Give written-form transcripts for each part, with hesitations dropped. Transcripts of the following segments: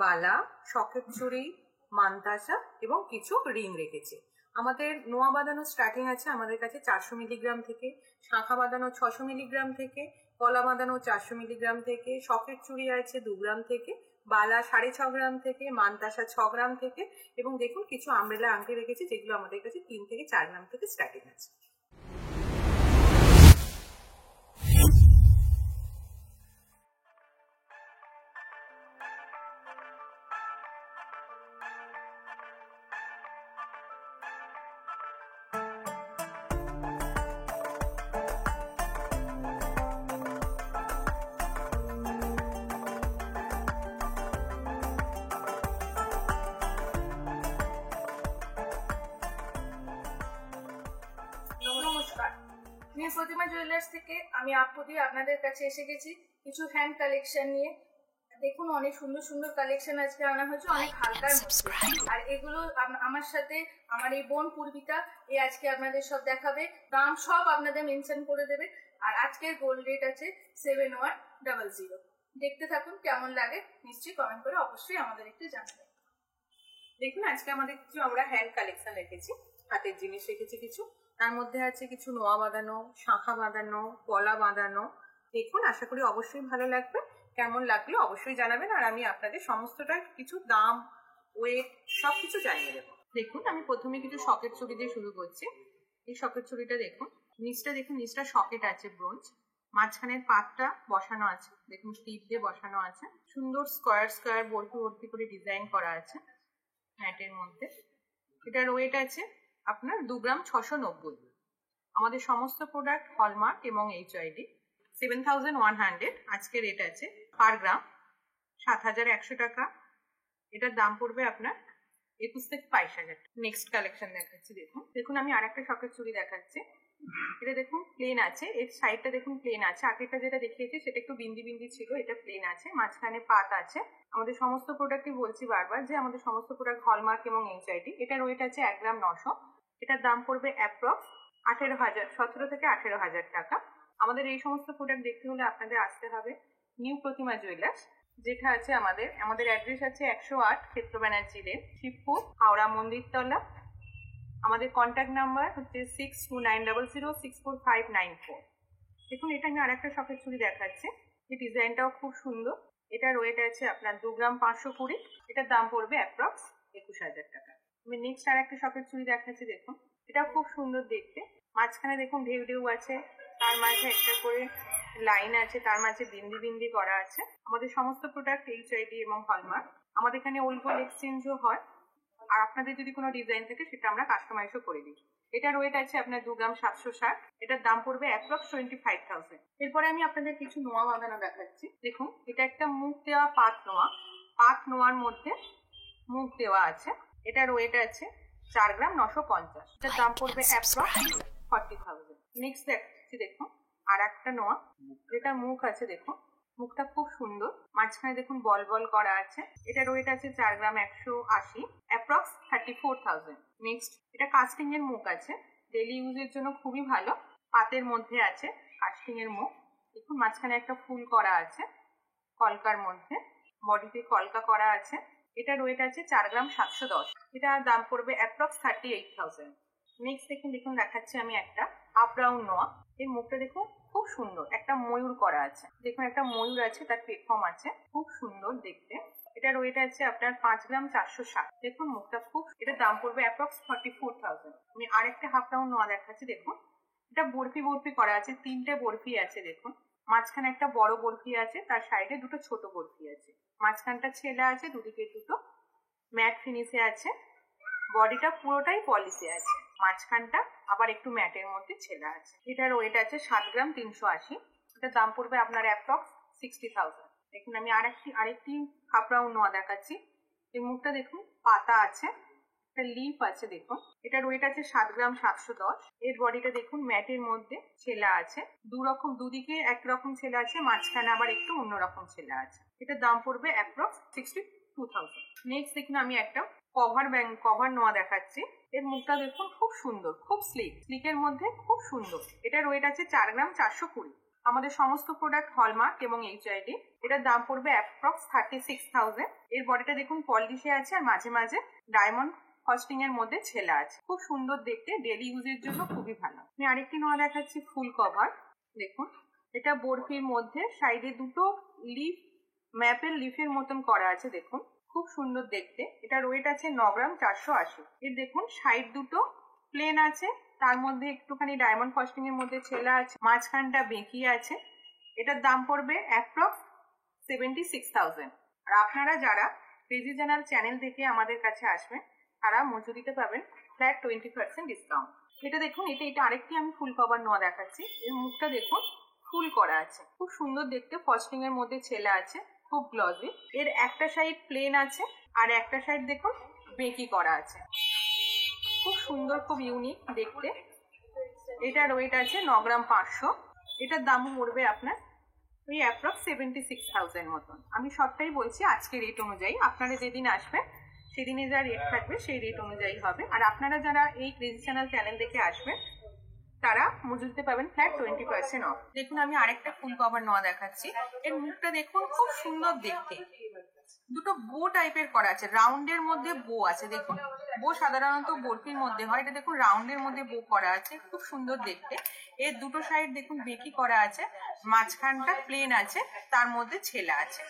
বালা, শখের চুড়ি, মান্তাসা এবং কিছু রিং রেখেছি। আমাদের নোয়া বাঁধানো স্টার্টিং আছে আমাদের কাছে 400 মিলিগ্রাম থেকে, শাঁখা বাঁধানো 600 মিলিগ্রাম থেকে, কলা বাঁধানো 400 মিলিগ্রাম থেকে, শখের চুড়ি আছে 2 গ্রাম থেকে, বালা 6.5 গ্রাম থেকে, মান্তাসা 6 গ্রাম থেকে এবং দেখুন কিছু আমব্রেলা আংটি রেখেছি যেগুলো আমাদের কাছে 3 থেকে 4 গ্রাম থেকে স্টার্টিং আছে। নমস্কার, প্রতিমা জুয়েলার্স থেকে আমি আপুদি আপনাদের কাছে এসে গেছি কিছু হ্যান্ড কালেকশন নিয়ে। দেখুন অনেক সুন্দর সুন্দর কালেকশন আজকে আনা হয়েছে, অনেক হালকার মধ্যে। আর এগুলো আমার সাথে আমার এই বোন পূর্বিতা আজকে আপনাদের সব দেখাবে, দাম সব আপনাদের মেনশন করে দেবে। আর আজকের গোল্ড রেট আছে 7100। দেখতে থাকুন, কেমন লাগে নিশ্চয়ই কমেন্ট করে অবশ্যই আমাদের একটু জানাবেন। দেখুন আজকে আমাদের কিছু আমরা হ্যান্ড কালেকশন রেখেছি, হাতের জিনিস রেখেছি কিছু। তার মধ্যে আছে কিছু নোয়া বাঁধানো, শাঁখা বাঁধানো, কলা বাঁধানো। দেখুন আশা করি অবশ্যই ভালো লাগবে। কেমন লাগলো অবশ্যই জানাবেন আর আমি আপনাদের সমস্তটা কিছু দাম, ওয়েট সবকিছু জানিয়ে দেবো। দেখুন আমি প্রথমে কিছু শকেট চুড়ি দিয়ে শুরু করছি। এই শকেট চুড়িটা দেখুন, নিচটা শকেট আছে ব্রোঞ্জ, মাঝখানের পাতটা বসানো আছে, দেখুন টিপ দিয়ে বসানো আছে, সুন্দর স্কোয়ার স্কোয়ার ভর্তি করে ডিজাইন করা আছে ম্যাটের মধ্যে। এটার ওয়েট আছে আপনার 2 গ্রাম 690। আমাদের সমস্ত প্রোডাক্ট হলমার্ক এবং HID। 7100 আজকে রেট আছে পার গ্রাম 7100 টাকা। এটার দাম পড়বে আপনার 21 থেকে 22,000। নেক্সট কালেকশন দেখাচ্ছি। দেখুন আমি আর একটা শখের চুড়ি দেখাচ্ছি। এটা দেখুন প্লেন আছে, এর সাইডটা দেখুন প্লেন আছে। আগেরটা যেটা দেখিয়েছি সেটা একটু বিন্দি বিন্দি ছিল, এটা প্লেন আছে, মাঝখানে পাত আছে। আমাদের সমস্ত প্রোডাক্টই বলছি বারবার যে আমাদের সমস্ত প্রোডাক্ট হলমার্ক এবং HID। এটার ওয়েট আছে 1 গ্রাম 900। এটার দাম পড়বে অ্যাপ্রক্স 17 থেকে 18,000 টাকা। আমাদের এই সমস্ত প্রোডাক্ট দেখতে হলে আপনাদের আসতে হবে নিউ প্রতিমা জুয়েলার্স, যেটা আছে আমাদের অ্যাড্রেস আছে 108 ক্ষেত্র ব্যানার্জি লেন, শিবপুর, হাওড়া মন্দিরতলা। আমাদের কন্ট্যাক্ট নাম্বার হচ্ছে 6290064594। দেখুন এটা আমি আর একটা শখের চুড়ি দেখাচ্ছি, এই ডিজাইনটাও খুব সুন্দর। এটার ওয়েট আছে আপনার 2 গ্রাম 520। এটার দাম পড়বে অ্যাপ্রক্স 21,000 টাকা। আমি নেক্সট আর একটা শখের চুড়ি দেখাচ্ছি। দেখুন এটা খুব সুন্দর দেখতে, মাঝখানে দেখুন ঢেউ ঢেউ আছে, তার মাঝে একটা করে লাইন আছে, তার মাঝে বিন্দি বিন্দি করা আছে। আমাদের সমস্ত প্রোডাক্ট HID এবং হলমার্ক। আমাদের এখানে ওল্ড গোল্ড এক্সচেঞ্জও হয়, আর আপনাদের যদি কোনো ডিজাইন থাকে সেটা আমরা কাস্টমাইজও করে দিই। এটার ওয়েট আছে আপনার 2 গ্রাম 760। এটার দাম পড়বে অ্যাপ্রক্স 25,000। এরপরে আমি আপনাদের কিছু নোয়া বাঁধানো দেখাচ্ছি। দেখুন এটা একটা মুখ দেওয়া পাত নোয়ার মধ্যে মুখ দেওয়া আছে। এটার ওয়েট আছে 4 গ্রাম 950। এটার দাম পড়বে অ্যাপ্রক্স 40,000। নেক্সট দেখাচ্ছি দেখুন আর একটা নোয়া, যেটা মুখ আছে। দেখুন মুখটা খুব সুন্দর, মাঝখানে দেখুন বল বল করা আছে। এটার ওয়েট আছে 4 গ্রাম 180, অ্যাপ্রক্স 34,000। নেক্সট এটা কাস্টিং এর মুখ আছে, ডেলি ইউজের জন্য খুবই ভালো। পাতের মধ্যে আছে কাস্টিং এর মুখ। দেখুন মাঝখানে একটা ফুল করা আছে কলকার মধ্যে, বডিতে কলকা করা আছে। এটার ওয়েট আছে 4 গ্রাম 710। এটার দাম পড়বে অ্যাপ্রক্স 38,000। নেক্সট দেখুন দেখাচ্ছি আমি একটা আপ রাউন্ড নোয়া। এর মুখটা দেখুন খুব সুন্দর, একটা ময়ূর করা আছে। দেখুন একটা ময়ূর আছে, তার প্ল্যাটফর্ম আছে, খুব সুন্দর দেখতে। এটার ওয়েট আছে আপনার 5 গ্রাম 460। দেখুন মুখটা খুব, এটার দাম পড়বে অ্যাপ্রক্স 44,000। আমি আরেকটা হাফ রাউন্ড নোয়া দেখাচ্ছি। দেখুন এটা বরফি করা আছে, 3টে বরফি আছে। দেখুন মাঝখানে একটা বড় বরফি আছে, তার সাইডে দুটো ছোট বরফি আছে, মাঝখানটা ছেলা আছে, দুদিকে দুটো ম্যাট ফিনিশে আছে। বডিটা পুরোটাই পলিশে আছে, মাঝখানটা আবার একটু ম্যাটের মধ্যে ছেলা আছে। এটার ওয়েট আছে 7 গ্রাম 380। এটার দাম পড়বে আপনার অ্যাপ্রক্স 60,000। দেখুন আমি আরেকটি হাফ রাউন্ড নোয়া দেখাচ্ছি। এই মুখটা দেখুন পাতা আছে, একটা লিফ আছে। দেখুন এটার ওয়েট আছে 7 গ্রাম 710। এর বডিটা দেখুন ম্যাটের মধ্যে ছেলা আছে, দুদিকে একরকম ছেলা আছে, মাঝখানে আবার একটু অন্যরকম ছেলা আছে। এটার দাম পড়বে অ্যাপ্রক্স 62,000। নেক্সট দেখুন আমি একটা কভার নোয়া দেখাচ্ছি। এর মুখটা দেখুন খুব সুন্দর, খুব স্লিকের মধ্যে খুব সুন্দর। এটার ওয়েট আছে 4 গ্রাম 420। আমাদের সমস্ত প্রোডাক্ট হলমার্ক এবং HID। এটার দাম পড়বে অ্যাপ্রক্স 36,000। এর বডিটা দেখুন পলিশে আছে আর মাঝে মাঝে ডায়মন্ড কস্টিং এর মধ্যে ছেলা আছে, খুব সুন্দর দেখতে, ডেলি ইউজের জন্য খুবই ভালো। আমি আরেকটি নোয়া দেখাচ্ছি ফুল কভার। দেখুন এটা বরফির মধ্যে সাইডে দুটো লিফ, ম্যাপের লিফের মতন করা আছে, দেখুন খুব সুন্দর দেখতে। এটার ওয়েট আছে 9 গ্রাম 480। এর দেখুন সাইড দুটো প্লেন আছে, তার মধ্যে একটুখানি ডায়মন্ড কস্টিং এর মধ্যে ছেলা আছে, মাঝখানটা বেঁকিয়ে আছে। এটার দাম পড়বে অ্যাপ্রক্স 76,000। আর আপনারা যারা ক্রেজি জার্নাল চ্যানেল থেকে আমাদের কাছে আসবেন তারা মজুরিতে পাবেন ফ্ল্যাট 20% ডিসকাউন্ট। এটা দেখুন, এটা আরেকটি আমি ফুল কভার নোয়া দেখাচ্ছি। এর মুখটা দেখুন ফুল করা আছে, খুব সুন্দর দেখতে, ফস্টিং এর মধ্যে ছেলা আছে, খুব গ্লসি। এর একটা সাইড প্লেন আছে আর একটা সাইড দেখুন বেঁকি করা আছে, খুব সুন্দর, খুব ইউনিক দেখতে। এটার ওয়েট আছে 9 গ্রাম 500। এটার দাম পড়বে আপনার ওই অ্যাপ্রক্স 76,000 মতন। আমি সবটাই বলছি আজকে রেট অনুযায়ী, আপনারা যেদিন আসবেন সেদিনে যা রেট থাকবে সেই রেট অনুযায়ী হবে। আর আপনারা যারা এই ক্রেজি চ্যানেল চ্যানেল দেখে আসবেন তারা মজুরিতে পাবেন ফ্ল্যাট 20% অফ। দেখুন আমি আরেকটা ফুল কভার নোয়া দেখাচ্ছি। এর মুখটা দেখুন খুব সুন্দর দেখতে, দুটো বো টাইপের করা আছে, রাউন্ডের মধ্যে বো আছে। দেখুন বো সাধারণত বরফির মধ্যে হয়, এটা দেখুন রাউন্ডের মধ্যে বো করা আছে, খুব সুন্দর দেখতে। এর দুটো সাইড দেখুন বেঁকি করা আছে, মাঝখানটা প্লেন আছে, তার মধ্যে ছেলা আছে।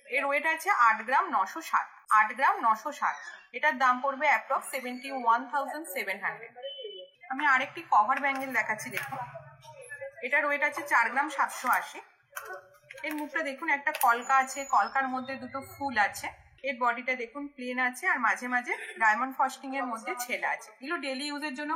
এর ওয়েট আছে 8 গ্রাম 960। 8 গ্রাম 960। এটার দাম পড়বে অ্যাপ্রক্স 71,700। আমি আরেকটি কভার ব্যাঙ্গেল দেখাচ্ছি। দেখুন এটার ওয়েট আছে 4 গ্রাম 780। এর মুখটা দেখুন একটা কলকা আছে, কলকার মধ্যে দুটো ফুল আছে। এর বডিটা দেখুন প্লেন আছে আর মাঝে মাঝে ডায়মন্ড ফস্টিং এর মধ্যে ছেলা আছে। এগুলো ডেলি ইউজের জন্য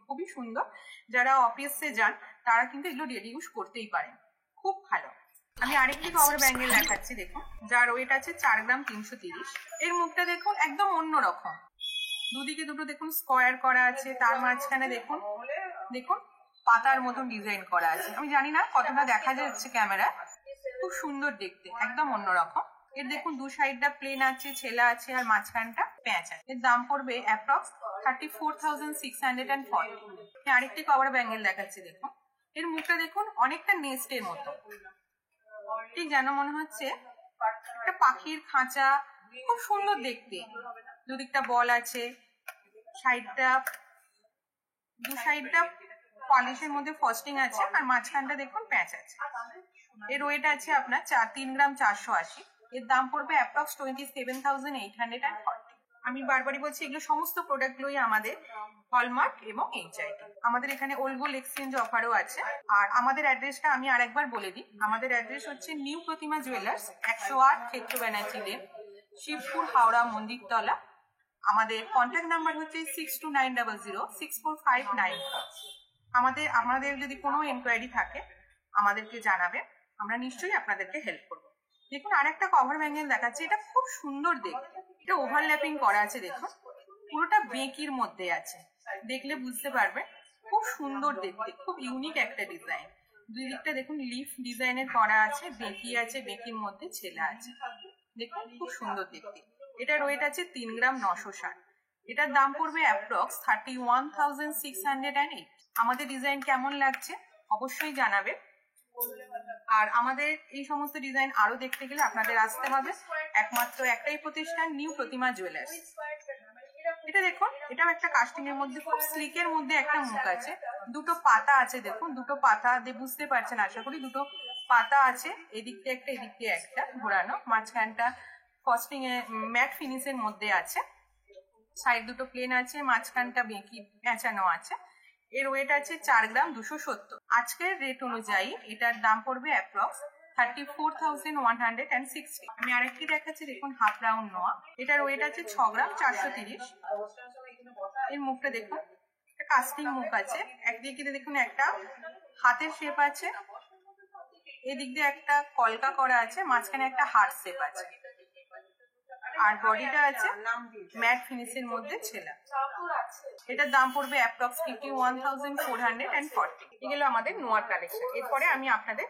খুবই সুন্দর। যারা অফিসে যান তারা কিন্তু এগুলো ডেলি ইউজ করতেই পারেন, খুব ভালো। আমি আরেকটি কভার ব্যাঙ্গেল দেখাচ্ছি। দেখুন যার ওয়েট আছে 4 গ্রাম 330। এর মুখটা দেখুন একদম অন্যরকম, দুদিকে দুটো দেখুন স্কোয়ার করা আছে, তার মাঝখানে দেখুন পাতার মতন ডিজাইন করা আছে। আমি জানি না কতটা দেখা যাচ্ছে ক্যামেরা, খুব সুন্দর দেখতে, একদম অন্যরকম। এর দেখুন দু সাইডটা প্লেন আছে, ছেলা আছে আর মাঝখানটা প্যাঁচ আছে। এর দাম পড়বে অ্যাপ্রক্স 34,640। আরেকটি কভার ব্যাঙ্গেল দেখাচ্ছি। দেখুন এর মুখটা দেখুন অনেকটা নেস্টের মতো, ঠিক যেন মনে হচ্ছে একটা পাখির খাঁচা, খুব সুন্দর দেখতে। দুদিকটা বল আছে, দু সাইডটা পলিশের মধ্যে ফস্টিং আছে আর মাঝখানটা দেখুন প্যাচ আছে। এর ওয়েট আছে আপনার 3 গ্রাম 480। এর দাম পড়বে অ্যাপ্রক্স 27,840। আমি বারবারই বলছি এগুলো সমস্ত প্রোডাক্টগুলোই আমাদের হলমার্ক এবং এইচআইটি। আমাদের এখানে ওল্ড গোল্ড এক্সচেঞ্জ অফারও আছে। আর আমাদের অ্যাড্রেসটা আমি আরেকবার বলে দিই। আমাদের অ্যাড্রেস হচ্ছে নিউ প্রতিমা জুয়েলার্স, 108 ক্ষেত্র ব্যানার্জি লেন, শিবপুর, হাওড়া, মন্দিরতলা। আমাদের কন্ট্যাক্ট নাম্বার হচ্ছে 6290064594। আমাদের যদি কোনো এনকোয়ারি থাকে আমাদেরকে জানাবে, আমরা নিশ্চয়ই আপনাদেরকে হেল্প করবো। দেখুন আরেকটা কভার ব্যাঙ্গেল দেখাচ্ছি, এটা খুব সুন্দর দেখতে, এটা ওভারল্যাপিং করা আছে। দেখুন পুরোটা বেঁকির মধ্যে আছে, দেখলে বুঝতে পারবে, খুব সুন্দর দেখতে, খুব ইউনিক একটা ডিজাইন। দুই দিকটা দেখুন লিফ ডিজাইনের করা আছে, বেঁকি আছে, বেঁকির মধ্যে ছেলা আছে, দেখুন খুব সুন্দর দেখতে। এটার ওয়েট আছে 3 গ্রাম 960। এটার দাম পড়বে অ্যাপ্রক্স 31,608। আমাদের ডিজাইন কেমন লাগছে অবশ্যই জানাবে। আর আমাদের এই সমস্ত ডিজাইন আরো দেখতে গেলে আপনাদের আসতে হবে একমাত্র একটাই প্রতিষ্ঠান, নিউ প্রতিমা জুয়েলার্স। এটা দেখুন, এটাও একটা কাস্টিং এর মধ্যে, খুব স্লিকের মধ্যে একটা মুখ আছে, দুটো পাতা আছে। দেখুন দুটো পাতা দিয়ে বুঝতে পারছেন আশা করি, দুটো পাতা আছে, এদিক দিয়ে একটা এদিক দিয়ে একটা ঘোরানো, মাঝখানটা ফস্টিং এ ম্যাট ফিনিশের মধ্যে আছে, সাইড দুটো প্লেন আছে, মাঝখানটা বেঁকি পেঁচানো আছে। এর ওয়েট আছে 4 গ্রাম 270। আজকের রেট অনুযায়ী এটার দাম পড়বে অ্যাপ্রক্স 34,160। আমি আরেকটি দেখাচ্ছি। দেখুন হাফ রাউন্ড নোয়া, এটার ওয়েট আছে 6 গ্রাম 430। এর মুখটা দেখুন, একটা কাস্টিং মুখ আছে, একদিকে দেখুন একটা হাতের শেপ আছে, এদিক দিয়ে একটা কলকা করা আছে, মাঝখানে একটা হার্ট শেপ আছে, আর বডিটা আছে ম্যাট ফিনিশের মধ্যে ছেলা। এটার দাম পড়বে অ্যাপ্রক্স 51,440। এগুলো আমাদের নোয়ার কালেকশন। এরপরে আমি আপনাদের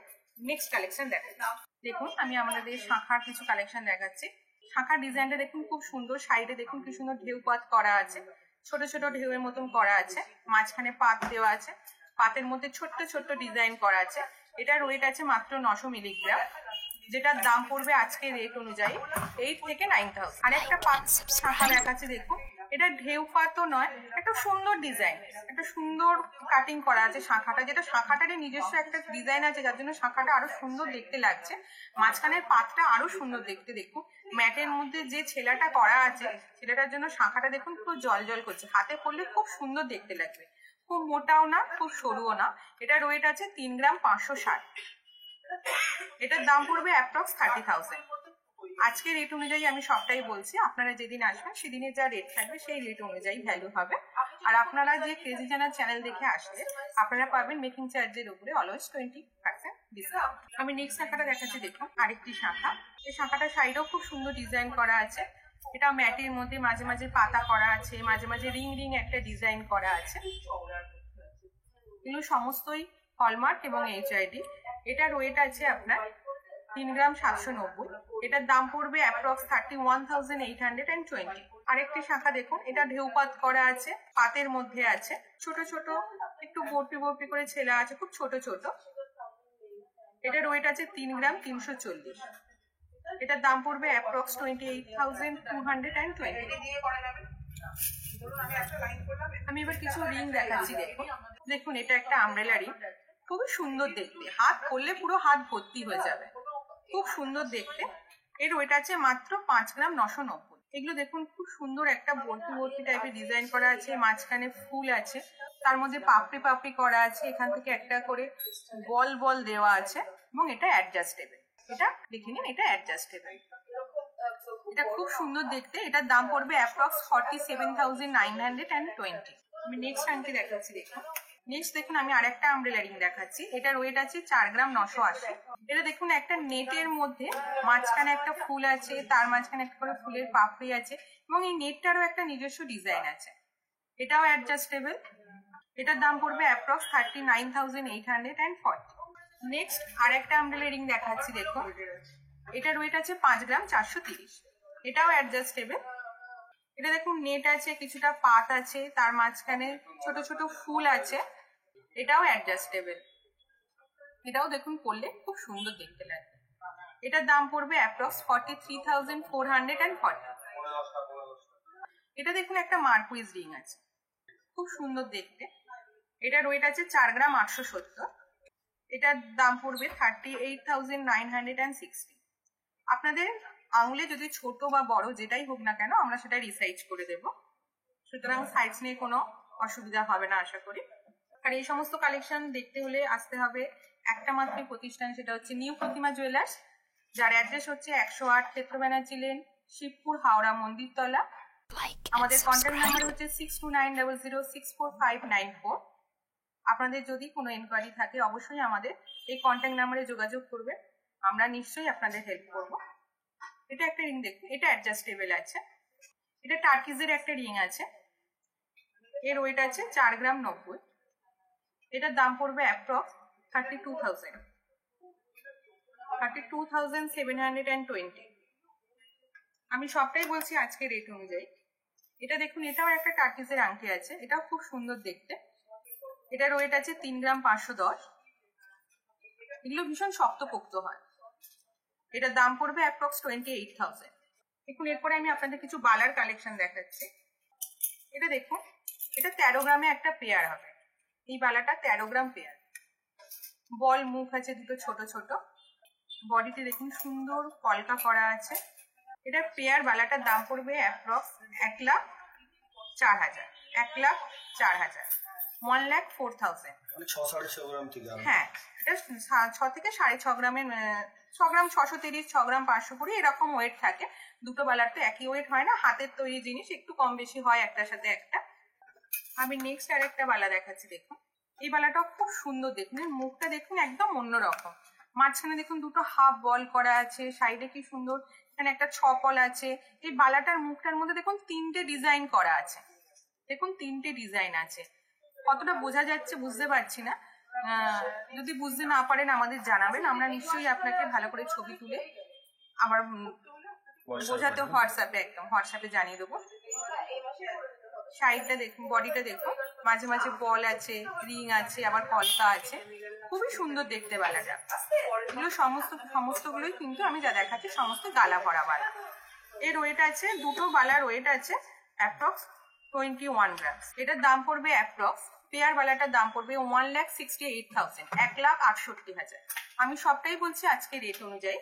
নেক্সট কালেকশন দেখাচ্ছি। দেখুন আমি আমাদের শাখার কিছু কালেকশন দেখাচ্ছি। শাখার ডিজাইনটা দেখুন খুব সুন্দর, সাইডে দেখুন কি সুন্দর ঢেউ পাত করা আছে, ছোট ছোট ঢেউয়ের মতন করা আছে, মাঝখানে পাত দেওয়া আছে, পাতের মধ্যে ছোট্ট ছোট্ট ডিজাইন করা আছে। এটার ওয়েট আছে মাত্র 900 মিলিগ্রাম। যেটার দাম পড়বে আজকে রেট অনুযায়ী 8 থেকে 9,000। আর একটা পাত শাঁখা দেখাচ্ছি দেখুন, এটা ঢেউ পাতও নয়, একটা সুন্দর ডিজাইন, একটা সুন্দর কাটিং করা আছে শাঁখাটা, যেটা শাঁখাটারই নিজস্ব একটা ডিজাইন আছে, যার জন্য শাঁখাটা আরো সুন্দর দেখতে লাগছে। মাঝখানের পাতটা আরো সুন্দর দেখতে, দেখুন ম্যাটের মধ্যে যে ছেলাটা করা আছে ছেলেটার জন্য শাঁখাটা দেখুন পুরো জল জল করছে, হাতে পরলে খুব সুন্দর দেখতে লাগবে। খুব মোটাও না খুব সরুও না। এটার ওয়েট আছে 3 গ্রাম 560। এটার দাম পড়বে অ্যাপ্রক্স 30,000। আজকে রেট অনুযায়ী আমি সবটাই বলছি, আপনারা যেদিন আসবেন সেদিনে যা রেট থাকবে সেই রেট অনুযায়ী ভ্যালু হবে। আর আপনারা যে ক্রেজি জানার চ্যানেল দেখে আসলে আপনারা পাবেন মেকিং চার্জের উপরে অলওয়েজ 20% ডিসকাউন্ট। আমি নেক্সট শাখাটা দেখাচ্ছি দেখুন, আরেকটি শাখা। এই শাখাটার সাইডেও খুব সুন্দর ডিজাইন করা আছে। এটা ম্যাটের মধ্যে মাঝে মাঝে পাতা করা আছে, মাঝে মাঝে রিং রিং একটা ডিজাইন করা আছে। এগুলো সমস্তই হলমার্ক এবং HID। এটার ওয়েট আছে আপনার 3 গ্রাম 790। এটার দাম পড়বে অ্যাপ্রক্স 31,820। আরেকটি শাখা দেখুন, এটা ঢেউপাত করা আছে, পাতের মধ্যে আছে, ছোট ছোট একটু বর্পি বর্পি করে ছেলা আছে, খুব ছোট ছোট। এটার ওয়েট আছে 3 গ্রাম 340। এটার দাম পড়বে অ্যাপ্রক্স 28,220। আমি এবার কিছু রিং দেখাচ্ছি দেখুন। দেখুন এটা একটা আমব্রেলা রিং, খুবই সুন্দর দেখতে, হাত পরলে পুরো হাত ভর্তি হয়ে যাবে, খুব সুন্দর দেখতে। এর ওয়েট আছে মাত্র 5 গ্রাম 990। এগুলো দেখুন খুব সুন্দর একটা বর্তি বর্তি টাইপের ডিজাইন করা আছে, মাঝখানে ফুল আছে, তার মধ্যে পাপড়ি পাপড়ি করা আছে, এখান থেকে একটা করে বল বল দেওয়া আছে, এবং এটা অ্যাডজাস্টেবল। এটা দেখে নিন, এটা অ্যাডজাস্টেবল, এটা খুব সুন্দর দেখতে। এটার দাম পড়বে অ্যাপ্রক্স 47,920। আমি নেক্সট আংটি দেখাচ্ছি দেখুন। নেক্সট দেখুন আমি আরেকটা আমব্রেলা রিং দেখাচ্ছি। এটার ওয়েট আছে 4 গ্রাম 980। এটা দেখুন একটা নেটের মধ্যে মাঝখানে একটা ফুল আছে, তার মাঝখানে একটা করে ফুলের পাপড়ি আছে, এবং এই নেটটারও একটা নিজস্ব ডিজাইন আছে। এটাও অ্যাডজাস্টেবল। এটার দাম পড়বে অ্যাপ্রক্স 39,840। নেক্সট আরেকটা আমব্রেলা রিং দেখাচ্ছি দেখুন। এটার ওয়েট আছে 5 গ্রাম 430। এটাও অ্যাডজাস্টেবল। এটা দেখুন নেট আছে, কিছুটা পাত আছে, তার মাঝখানে ছোট ছোট ফুল আছে, এটাও অ্যাডজাস্টেবল। এটাও দেখুন পরলে খুব সুন্দর দেখতে লাগবে। এটার দাম পড়বে অ্যাপ্রক্স 43,440। এটা দেখুন একটা মার্কুইজ রিং আছে, খুব সুন্দর দেখতে। এটার ওয়েট আছে 4 গ্রাম 870। এটার দাম পড়বে 38,960। আপনাদের আঙুলে যদি ছোট বা বড় যেটাই হোক না কেন আমরা সেটা রিসাইজ করে দেব, সুতরাং সাইজ নিয়ে কোনো অসুবিধা হবে না আশা করি। আর এই সমস্ত কালেকশন দেখতে হলে আসতে হবে একটা মাত্র প্রতিষ্ঠান, সেটা হচ্ছে নিউ প্রতিমা জুয়েলার্স, যার অ্যাড্রেস হচ্ছে 108 ক্ষেত্র ব্যানার্জি লেন, শিবপুর, হাওড়া মন্দিরতলা। আমাদের কন্ট্যাক্ট নাম্বার হচ্ছে 6290064594। আপনাদের যদি কোনো এনকোয়ারি থাকে অবশ্যই আমাদের এই কন্ট্যাক্ট নাম্বারে যোগাযোগ করবেন, আমরা নিশ্চয়ই আপনাদের হেল্প করব। এটা একটা রিং দেখুন, এটা অ্যাডজাস্টেবল আছে। এটা টার্কিজের একটা রিং আছে, এর ওয়েট আছে 4 গ্রাম 90। এটার দাম পড়বে অ্যাপ্রক্স 32,720। আমি সবটাই বলছি আজকে রেট অনুযায়ী। এটা দেখুন, এটাও একটা টার্কিজের আংটি আছে, এটাও খুব সুন্দর দেখতে। এটার ওয়েট আছে 3 গ্রাম 510। এগুলো ভীষণ শক্তপোক্ত হয়। এটার দাম পড়বে অ্যাপ্রক্স 28,000। দেখুন এরপরে আমি আপনাদের কিছু বালার কালেকশন দেখাচ্ছি। এটা দেখুন, এটা 13 গ্রামে একটা পেয়ার হবে। এই বালাটা 13 গ্রাম পেয়ার, বল মুখ আছে দুটো ছোট ছোট, বডিতে দেখুন সুন্দর কলকা করা আছে। এটা পেয়ার বালাটার দাম পড়বে অ্যাপ্রক্স 1,04,000। 1,04,000, 1,04,000। হ্যাঁ, এটা 6 থেকে 6.5 গ্রামের, 6 গ্রাম 630, 6 গ্রাম 520 এরকম ওয়েট থাকে। দুটো বালার তো একই ওয়েট হয় না, হাতের তৈরি জিনিস একটু কম বেশি হয় একটার সাথে একটা। আমি নেক্সট আরেকটা বালা দেখাচ্ছি দেখুন। এই বালাটাও খুব সুন্দর দেখুন, মুখটা দেখুন একদম অন্যরকম। মাঝখানে দেখুন দুটো হাফ বল করা আছে, সাইডে কি সুন্দর এখানে একটা ছপল আছে। এই বালাটার মুখটার মধ্যে দেখুন 3টে ডিজাইন করা আছে, দেখুন 3টে ডিজাইন আছে। কতটা বোঝা যাচ্ছে বুঝতে পারছি না, যদি বুঝতে না পারেন আমাদের জানাবেন, আমরা নিশ্চয়ই আপনাকে ভালো করে ছবি তুলে আবার বোঝাতে হোয়াটসঅ্যাপে একদম হোয়াটসঅ্যাপে জানিয়ে দেবো। সাইডটা দেখুন, বডিটা দেখুন, মাঝে মাঝে বল আছে, রিং আছে, আবার কলকা আছে, খুবই সুন্দর দেখতে বালাটা। এগুলো সমস্তগুলোই কিন্তু আমি যা দেখাচ্ছি সমস্ত গালা ভরা বালা। এর ওয়েট আছে, দুটো বালার ওয়েট আছে অ্যাপ্রক্স 21 গ্রামস। এটার দাম পড়বে অ্যাপ্রক্স, পেয়ার বালাটার দাম পড়বে 1,68,000, 1,68,000। আমি সবটাই বলছি আজকে রেট অনুযায়ী।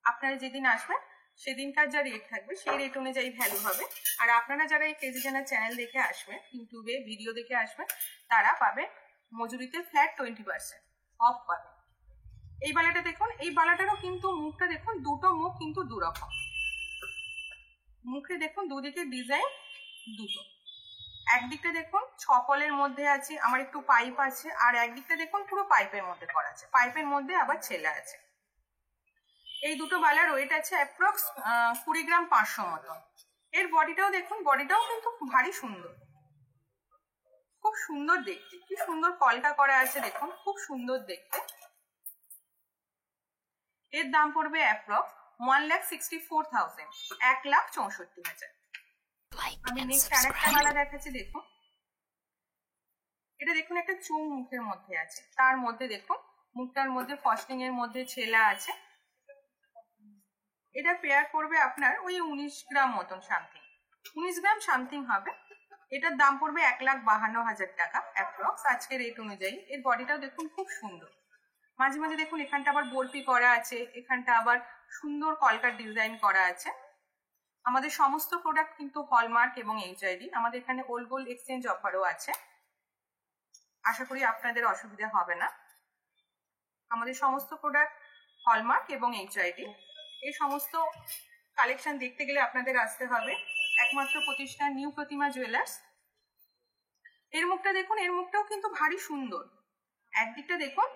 আপনারা যেদিন আসবেন সেদিনকার যা রেট থাকবে সেই রেট অনুযায়ী ভ্যালু হবে। আর আপনারা যারা এই কেজি জানার চ্যানেল দেখে আসবেন, ইউটিউবে ভিডিও দেখে আসবেন, তারা পাবে মজুরিতে ফ্ল্যাট 20% অফ পাবে। এই বালাটা দেখুন, এই বালাটারও কিন্তু মুখটা দেখুন, দুটো মুখ কিন্তু দুরকম। মুখে দেখুন দুদিকে ডিজাইন দুটো, একদিকটা দেখুন ছপলের মধ্যে আছে, আমার একটু পাইপ আছে, আর একদিকটা দেখুন পুরো পাইপের মধ্যে করা আছে, পাইপের মধ্যে আবার ছেলা আছে। এই দুটো বালার ওয়েট আছে অ্যাপ্রক্স 20 গ্রাম 500 মতো। এর বডিটাও দেখুন, বডিটাও কিন্তু ভারী সুন্দর, খুব সুন্দর দেখতে, কি সুন্দর কলকা করা আছে দেখুন, খুব সুন্দর দেখতে। এর দাম পড়বে অ্যাপ্রক্স 1,64,000, 1,64,000। আমি নেক্সট আরেকটা বালা দেখাচ্ছি দেখুন। এটা দেখুন একটা চুং মুখের মধ্যে আছে, তার মধ্যে দেখুন মুখটার মধ্যে ফস্টিং এর মধ্যে ছেলা আছে। এটা পেয়ার করবে আপনার ওই 19 গ্রাম মতন সামথিং, 19 গ্রাম সামথিং হবে। এটার দাম পড়বে 1,52,000 টাকা অ্যাপ্রক্স আজকে রেট অনুযায়ী। এর বডিটাও দেখুন খুব সুন্দর, মাঝে মাঝে দেখুন এখানটা আবার বরফি করা আছে, এখানটা আবার সুন্দর কলকার ডিজাইন করা আছে। আমাদের সমস্ত প্রোডাক্ট কিন্তু হলমার্ক এবং এইচআইডি। আমাদের এখানে ওল্ড গোল্ড এক্সচেঞ্জ অফারও আছে, আশা করি আপনাদের অসুবিধা হবে না। আমাদের সমস্ত প্রোডাক্ট হলমার্ক এবং এইচআইডি। এই সমস্ত কালেকশন দেখতে গেলে আপনাদের আসতে হবে একমাত্র প্রতিষ্ঠান নিউ প্রতিমা জুয়েলার্স। এর মুখটা দেখুন, এর মুখটাও কিন্তু ভারী সুন্দর। একদিকটা দেখুন,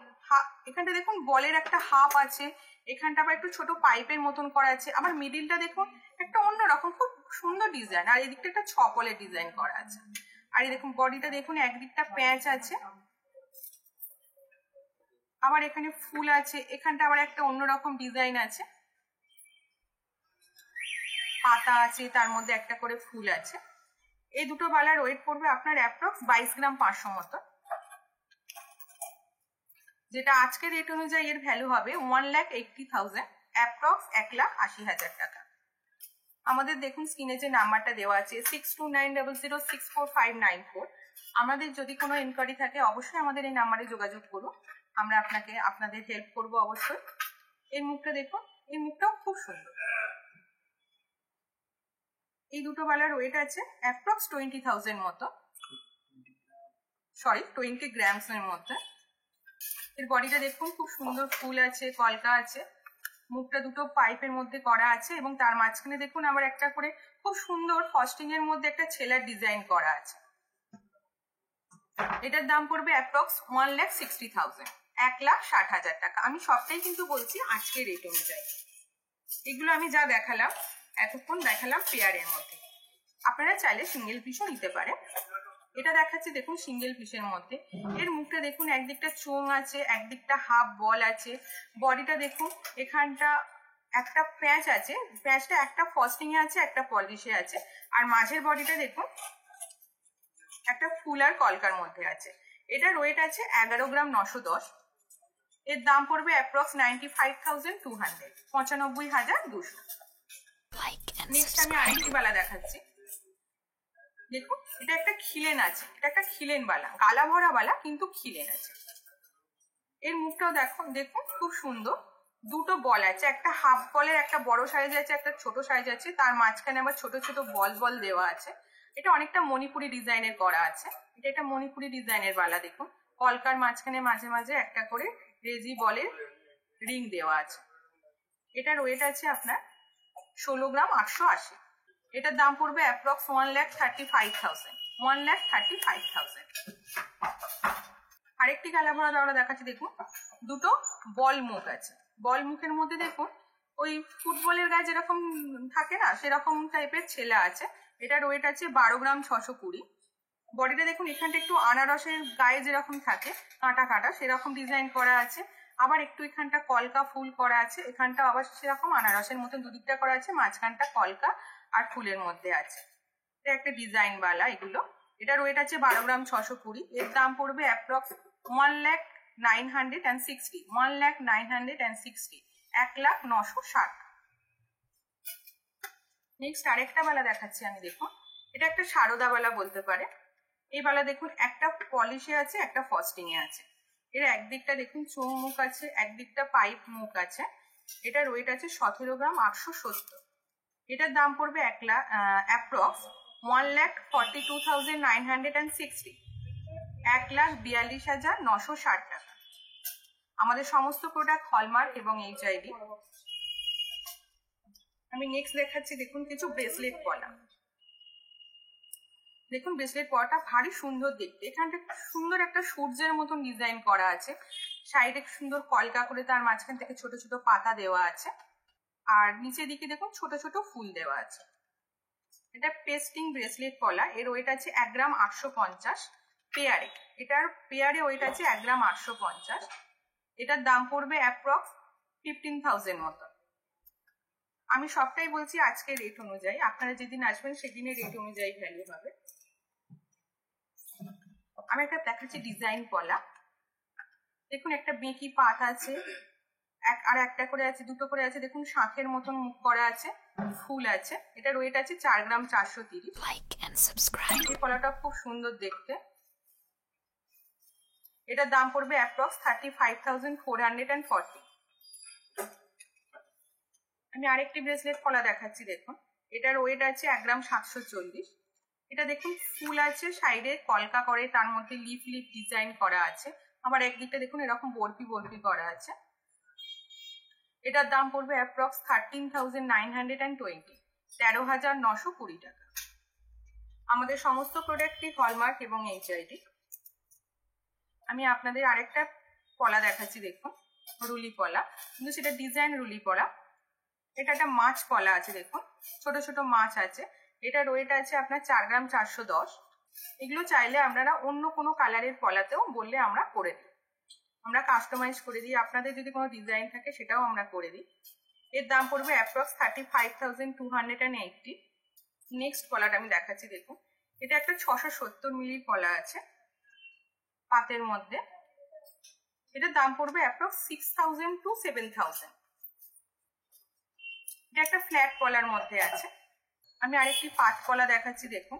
এখানটা দেখুন বলের একটা হাফ আছে, এখানটা আবার একটু ছোট পাইপের মতন করা আছে, আবার মিডিলটা দেখুন একটা অন্যরকম খুব সুন্দর ডিজাইন, আর এদিকটা একটা ছপলের ডিজাইন করা আছে। আর এই দেখুন বডিটা দেখুন, একদিকটা প্যাঁচ আছে, আবার এখানে ফুল আছে, এখানটা আবার একটা অন্যরকম ডিজাইন আছে, পাতা আছে, তার মধ্যে একটা করে ফুল আছে। এই দুটো বালার ওয়েট পড়বে আপনার অ্যাপ্রক্স 22 গ্রাম 500 মতো, যেটা আজকে রেট অনুযায়ী এর ভ্যালু হবে 1,80,000, অ্যাপ্রক্স 1,80,000 টাকা। আমাদের দেখুন স্ক্রিনে যে নাম্বারটা দেওয়া আছে 6290064594, আমাদের যদি কোনো ইনকোয়ারি থাকে অবশ্যই আমাদের এই নাম্বারে যোগাযোগ করুন, আমরা আপনাদের হেল্প করব অবশ্যই। এর মুখটা দেখুন, এই মুখটাও খুব সুন্দর। এই দুটো বালার ওয়েট আছে অ্যাপ্রক্স 20,000 মতো, 20 গ্রামস এর মধ্যে। এর বডিটা দেখুন খুব সুন্দর, ফুল আছে, কলকা আছে, মুখটা দুটো পাইপের মধ্যে করা আছে, এবং তার মাঝখানে দেখুন আবার একটা করে খুব সুন্দর ফস্টিং এর মধ্যে একটা ছেলার ডিজাইন করা আছে। এটার দাম পড়বে অ্যাপ্রক্স 1,60,000, 1,60,000 টাকা। আমি সবটাই কিন্তু বলছি আজকে রেট অনুযায়ী। এগুলো আমি যা দেখালাম এতক্ষণ দেখালাম পেয়ারের মধ্যে, আপনারা চাইলে সিঙ্গেল পিসও নিতে পারেন। এটা দেখাচ্ছি দেখুন সিঙ্গেল পিসের মধ্যে। এর মুখটা দেখুন, একদিকটা চোঙ আছে, একদিকটা হাফ বল আছে, বডিটা দেখুন এখানটা একটা প্যাঁচ আছে, প্যাঁচটা একটা ফস্টিং এ আছে, একটা পলিশে আছে, আর মাঝের বডিটা দেখুন একটা ফুল আর কলকার মধ্যে আছে। এটার ওয়েট আছে 11 গ্রাম 910। এর দাম পড়বে অ্যাপ্রক্স 95,200, 95,200। নেক্সট আমি আরেকটি বালা দেখাচ্ছি দেখুন। এটা একটা খিলেন আছে, এটা একটা খিলেন বালা, গালা ভরা বালা কিন্তু খিলেন আছে। এর মুখটাও দেখুন খুব সুন্দর, দুটো বল আছে, একটা হাফ বলের একটা বড় সাইজ আছে, একটা ছোট সাইজ আছে, তার মাঝখানে আবার ছোট ছোট বল বল দেওয়া আছে। এটা অনেকটা মণিপুরি ডিজাইনের করা আছে। এটা একটা মণিপুরি ডিজাইনের বালা দেখুন, কলকার মাঝখানে মাঝে মাঝে একটা করে রেজি বলের রিং দেওয়া আছে। এটার ওয়েট আছে আপনার 16 গ্রাম 880। এটার দাম পড়বে অ্যাপ্রক্স 1,35,000, 1,35,000। আরেকটি গালা ভরা দাওয়া দেখাচ্ছি দেখুন, দুটো বল মুখ আছে। বল মুখের মধ্যে দেখুন ওই ফুটবলের গায়ে যেরকম থাকে না সেরকম টাইপের ছেলা আছে। এটার ওয়েট আছে 12 গ্রাম 620। বডিটা দেখুন এখানটা একটু আনারসের গায়ে যেরকম থাকে কাঁটা কাঁটা সেরকম ডিজাইন করা আছে, আবার একটু এখানটা কলকা ফুল করা আছে, এখানটা আবার সেরকম আনারসের মতন দুদিকটা করা আছে, মাঝখানটা কলকা আর ফুলের মধ্যে আছে। এটা একটা ডিজাইন বালা এগুলো। এটার ওয়েট আছে 12 গ্রাম 620। এর দাম পড়বে অ্যাপ্রক্স 1,960, 1,960, 1,0960। নেক্সট আরেকটা বালা দেখাচ্ছি আমি, দেখুন এটা একটা সারদা বালা বলতে পারে। এই বালা দেখুন একটা পলিশে আছে, একটা ফস্টিং এ আছে। এর একদিকটা দেখুন চৌমুখ আছে, একদিকটা পাইপ মুখ আছে। এটার ওয়েট আছে 17 গ্রাম 870। এটার দাম পড়বে অ্যাপ্রক্স 1,42,960, 1,42,960 টাকা। আমাদের সমস্ত প্রোডাক্ট হলমার্ক এবং HID। আমি নেক্সট দেখাচ্ছি, দেখুন কিছু ব্রেসলেট পলা। দেখুন ব্রেসলেট পলাটা ভারী সুন্দর দেখতে। এখানটা সুন্দর একটা সূর্যের মতন ডিজাইন করা আছে, সাইডে সুন্দর কলকা করে তার মাঝখান থেকে ছোট ছোট পাতা দেওয়া আছে, আর নিচের দিকে দেখুন ছোট ছোট ফুল দেওয়া আছে। এটা পেস্টিং ব্রেসলেট পলা। এর ওয়েট আছে 1 গ্রাম 850 পেয়ারে। এটার পেয়ারে ওয়েট আছে 1 গ্রাম 850। এটার দাম পড়বে অ্যাপ্রক্স 15,000 মতো। আমি সবটাই বলছি আজকের রেট অনুযায়ী, আপনারা যেদিন আসবেন সেদিনের রেট অনুযায়ী ভ্যালু হবে। আমি একটা দেখাচ্ছি ডিজাইন পলা। দেখুন একটা বেঁকি পাত আছে, আর একটা করে আছে, দুটো করে আছে, দেখুন শাঁখের মতন মুখ করা আছে, ফুল আছে। এটার ওয়েট আছে 4 গ্রাম 430। Like and subscribe. এই পলাটা খুব সুন্দর দেখতে। এটার দাম পড়বে অ্যাপ্রক্স 35,440। আমি আরেকটি ব্রেসলেট পলা দেখাচ্ছি, দেখুন এটার ওয়েট আছে 1 গ্রাম 740। এটা দেখুন ফুল আছে, সাইডে কলকা করে, তার মধ্যে লিফ লিফ ডিজাইন করা আছে, আবার একদিকটা দেখুন এরকম বরফি বরফি করা আছে। এটার দাম পড়বে অ্যাপ্রক্স 13,920, 13,920 টাকা। আমাদের সমস্ত প্রোডাক্টই হলমার্ক এবং HID। আমি আপনাদের আরেকটা পলা দেখাচ্ছি, দেখুন রুলি পলা, কিন্তু সেটা ডিজাইন রুলি পলা। এটা একটা মাছ পলা আছে, দেখুন ছোট ছোট মাছ আছে। এটার ওয়েট আছে আপনার 4 গ্রাম 410। এগুলো চাইলে আপনারা অন্য কোনো কালারের পলাতেও বললে আমরা করে দিই, আমরা কাস্টমাইজ করে দিই। আপনাদের যদি কোনো ডিজাইন থাকে সেটাও আমরা করে দিই। এর দাম পড়বে অ্যাপ্রক্স 35,280। নেক্সট পলাটা আমি দেখাচ্ছি, দেখুন এটা একটা 670 মিলির পলা আছে পাতের মধ্যে। এটার দাম পড়বে অ্যাপ্রক্স 6,000 to 7,000। এটা একটা ফ্ল্যাট পলার মধ্যে আছে। আমি আরেকটি পাত পলা দেখাচ্ছি, দেখুন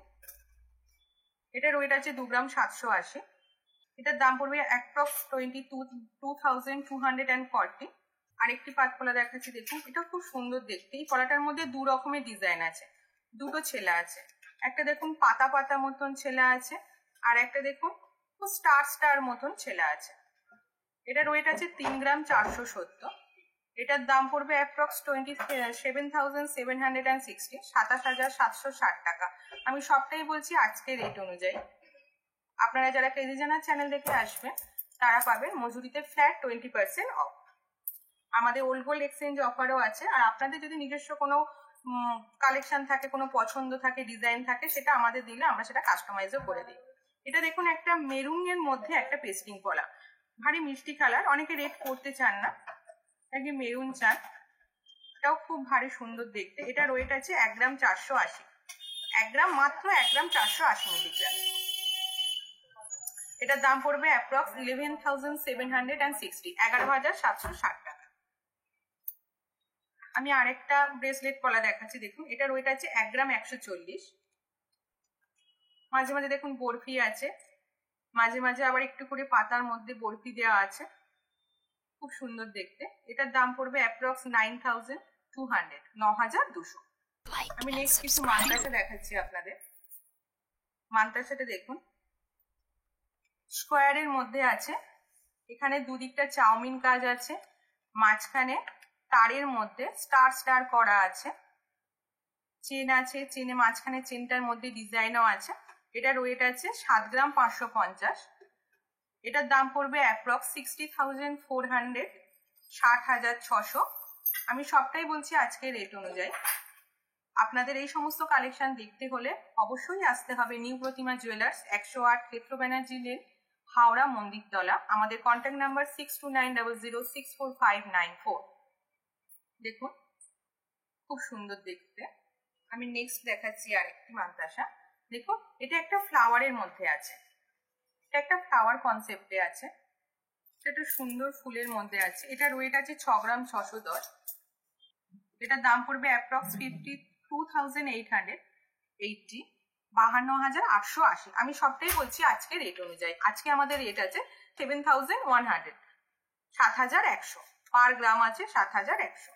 এটার ওয়েট আছে 2 গ্রাম 780। এটার দাম পড়বে অ্যাপ্রক্স 22,240। আরেকটি পাত পলা দেখাচ্ছি, দেখুন এটা খুব সুন্দর দেখতে। এই পলাটার মধ্যে দু রকমের ডিজাইন আছে, দুটো ছেলা আছে। একটা দেখুন পাতা পাতা মতন ছেলা আছে, আর একটা দেখুন স্টার স্টার মতন ছেলা আছে। এটার ওয়েট আছে 3 গ্রাম 470। এটার দাম পড়বে অ্যাপ্রক্স 27,760, 27,760 টাকা। আমি সবটাই বলছি আজকের রেট অনুযায়ী। আপনারা যারা ক্রেজি জানার চ্যানেল দেখে আসবেন তারা পাবেন মজুরিতে ফ্ল্যাট 20% অফ। আমাদের ওল্ড গোল্ড এক্সচেঞ্জ অফারও আছে। আর আপনাদের যদি নিজস্ব কোনো কালেকশন থাকে, কোনো পছন্দ থাকে, ডিজাইন থাকে, সেটা আমাদের দিলে আমরা সেটা কাস্টমাইজও করে দিই। এটা দেখুন একটা মেরুনের মধ্যে একটা পেস্টিং পলা, ভারী মিষ্টি কালার। অনেকে রেড করতে চান না, নাকি মেরুন চান, এটাও খুব ভারী সুন্দর দেখতে। এটার ওয়েট আছে 1 গ্রাম 480, 1 গ্রাম মাত্র 1 গ্রাম 480 মিলিগ্রাম। এটার দাম পড়বে অ্যাপ্রক্স 11,760, 11,760 টাকা। আমি আরেকটা ব্রেসলেট পলা দেখাচ্ছি, দেখুন এটার ওয়েট আছে 1 গ্রাম 140। মাঝে মাঝে দেখুন বরফি আছে, মাঝে মাঝে আবার একটু করে পাতার মধ্যে বরফি দেওয়া আছে, খুব সুন্দর দেখতে। এটার দাম পড়বে অ্যাপ্রক্স 9,200, 9,200। আমি নেক্সট কিছু মান্তাসা দেখাচ্ছি আপনাদের। মান্তাসাটা দেখুন স্কোয়ারের মধ্যে আছে, এখানে দুদিকটা চাউমিন কাজ আছে, মাঝখানে তারের মধ্যে স্টার স্টার করা আছে, চেন আছে, চেনে মাঝখানে চেনটার মধ্যে ডিজাইনও আছে। এটার ওয়েট আছে 7 গ্রাম 550। এটার দাম পড়বে অ্যাপ্রক্স 60,400, 60,600। আমি সবটাই বলছি আজকে রেট অনুযায়ী। আপনাদের এই সমস্ত কালেকশন দেখতে হলে অবশ্যই আসতে হবে নিউ প্রতিমা জুয়েলার্স, 108 ক্ষেত্র ব্যানার্জি লেন, হাওড়া মন্দিরতলা। আমাদের কন্ট্যাক্ট নাম্বার 6290064594। দেখুন খুব সুন্দর দেখতে। আমি নেক্সট দেখাচ্ছি আরেকটি মান্তাসা। দেখুন এটা একটা ফ্লাওয়ারের মধ্যে আছে, এটা একটা ফ্লাওয়ার কনসেপ্টে আছে। এটা সুন্দর ফুলের মধ্যে আছে। এটার ওয়েট আছে 6 গ্রাম 610। এটার দাম পড়বে অ্যাপ্রক্স 52,880, 52,880। আমি সবটাই বলছি আজকে রেট অনুযায়ী। আজকে আমাদের রেট আছে 7,100, 7,100 পার গ্রাম আছে, 7,100।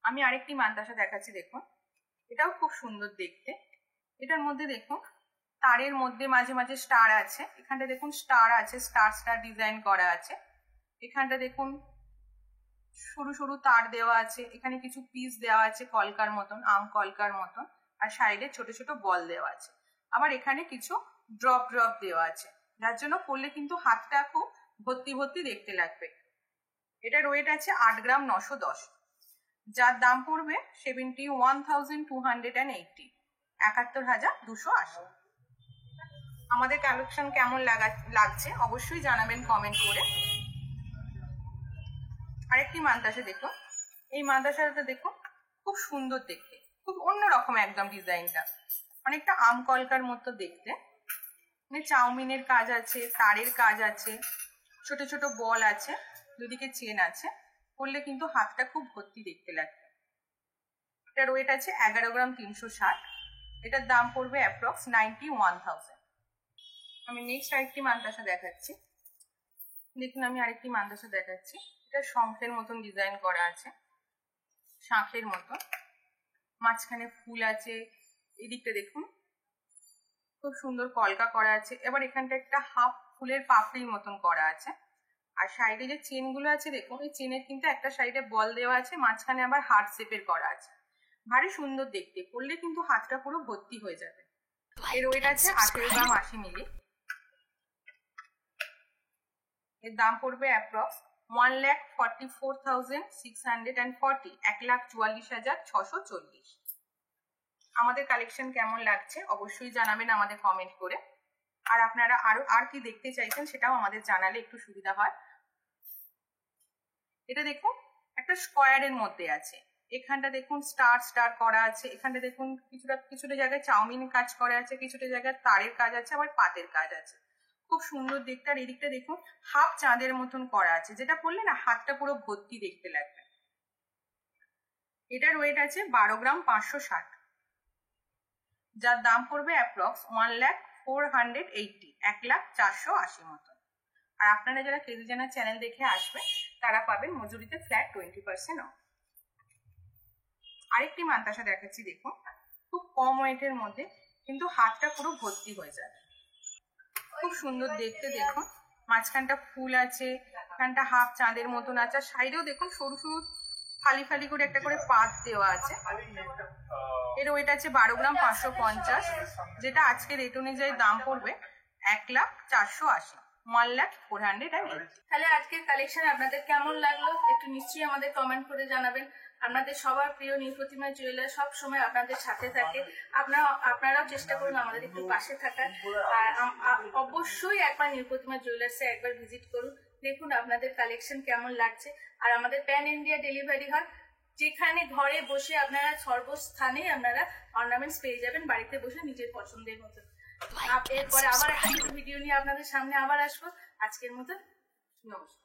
আমি আরেকটি মান্তাসা দেখাচ্ছি, দেখুন এটাও খুব সুন্দর দেখতে। এটার মধ্যে দেখুন তারের মধ্যে মাঝে মাঝে স্টার আছে। এখানটা দেখুন স্টার আছে, স্টার স্টার ডিজাইন করা আছে। এখানটা দেখুন সরু সরু তার দেওয়া আছে। এখানে কিছু পিস দেওয়া আছে কলকার মতন, আম কলকার মতন, আর সাইডে ছোট ছোট বল দেওয়া আছে। আবার এখানে কিছু ড্রপ ড্রপ দেওয়া আছে, যার জন্য পরলে কিন্তু হাতটা খুব ভর্তি ভর্তি দেখতে লাগবে। এটার ওয়েট আছে 8 গ্রাম 910, যার দাম পড়বে 71,280, 71,280। আমাদের কালেকশন কেমন লাগছে অবশ্যই জানাবেন কমেন্ট করে। আরেকটি মান্তাসা দেখুন, এই মান্তাসাটা দেখুন খুব সুন্দর দেখতে, খুব অন্যরকম একদম ডিজাইনটা, অনেকটা আম কলকার মতো দেখতে। চাউমিনের কাজ আছে, তারের কাজ আছে, ছোট ছোট বল আছে, দুদিকে চেন আছে, করলে কিন্তু হাতটা খুব ভর্তি দেখতে লাগবে। এটার ওয়েট আছে 11 গ্রাম 360। এটার দাম পড়বে অ্যাপ্রক্স 91,000। আমি নেক্সট আরেকটি মান্তাসা দেখাচ্ছি, দেখুন আমি আরেকটি মান্তাসা দেখাচ্ছি। এটা শঙ্খের মতন ডিজাইন করা আছে, শাঁখের মতন, মাঝখানে ফুল আছে। এদিকটা দেখুন খুব সুন্দর কলকা করা আছে। এবার এখানটা একটা হাফ ফুলের পাপড়ির মতন করা আছে, আর সাইডে যে চেন গুলো আছে দেখুন, এই চেনের কিন্তু একটা সাইডে বল দেওয়া আছে, মাঝখানে আবার হার্ট শেপের করা আছে। ভারী সুন্দর দেখতে, পরলে কিন্তু হাতটা পুরো ভর্তি হয়ে যাবে। এর ওয়েট আছে 18 গ্রাম 80 মিলি। এর দাম পড়বে অ্যাপ্রক্স 1,44,640, 1,44,640। আমাদের কালেকশন কেমন লাগছে অবশ্যই জানাবেন আমাদের কমেন্ট করে। আর আপনারা আর কি দেখতে চাইছেন সেটাও আমাদের জানালে একটু সুবিধা হয়। এটা দেখুন একটা স্কোয়ারের মধ্যে আছে, এখানটা দেখুন স্টার স্টার করা আছে, এখানটা দেখুন কিছুটা জায়গায় চাউমিন কাজ করা আছে, কিছুটা জায়গায় তারের কাজ আছে, আবার পাতের কাজ আছে, খুব সুন্দর দেখতে। আর এদিকটা দেখুন হাফ চাঁদের মতন করা আছে, যেটা পরলে না হাতটা পুরো ভর্তি দেখতে লাগবে। এটার ওয়েট আছে 12 গ্রাম 560, যার দাম পড়বে অ্যাপ্রক্স 1,04,80, 1,04,80 মতন। আর আপনারা যারা কেজি জানার চ্যানেল দেখে আসবে তারা পাবেন মজুরিতে ফ্ল্যাট 20% অফ। আরেকটি মান্তাসা দেখাচ্ছি, দেখুন খুব কম ওয়েটের মধ্যে, কিন্তু হাতটা পুরো ভর্তি হয়ে যাবে, খুব সুন্দর দেখতে। দেখুন মাঝখানটা ফুল আছে, এখানটা হাফ চাঁদের মতন আছে, আর সাইডেও দেখুন সরু সরু ফালি ফালি করে একটা করে পাত দেওয়া আছে। এর ওয়েট আছে 12 গ্রাম 550, যেটা আজকে রেট অনুযায়ী দাম পড়বে 1,04,80, 1,04,80। তাহলে আজকের কালেকশন আপনাদের কেমন লাগলো একটু নিশ্চয়ই আমাদের কমেন্ট করে জানাবেন। আপনাদের সবার প্রিয় নীলপ্রতিমা জুয়েলার সব সময় আপনাদের সাথে থাকে। আপনারাও চেষ্টা করুন আমাদের একটু পাশে থাকার। আর অবশ্যই একবার নীলপ্রতিমা জুয়েলার্সে একবার ভিজিট করুন, দেখুন আপনাদের কালেকশন কেমন লাগছে। আর আমাদের প্যান ইন্ডিয়া ডেলিভারি হয়, যেখানে ঘরে বসে আপনারা সর্বস্থানে আপনারা অর্নামেন্টস পেয়ে যাবেন, বাড়িতে বসে নিজের পছন্দের মতো। এরপরে আবার একটা ভিডিও নিয়ে আপনাদের সামনে আবার আসবো। আজকের মতো নমস্কার।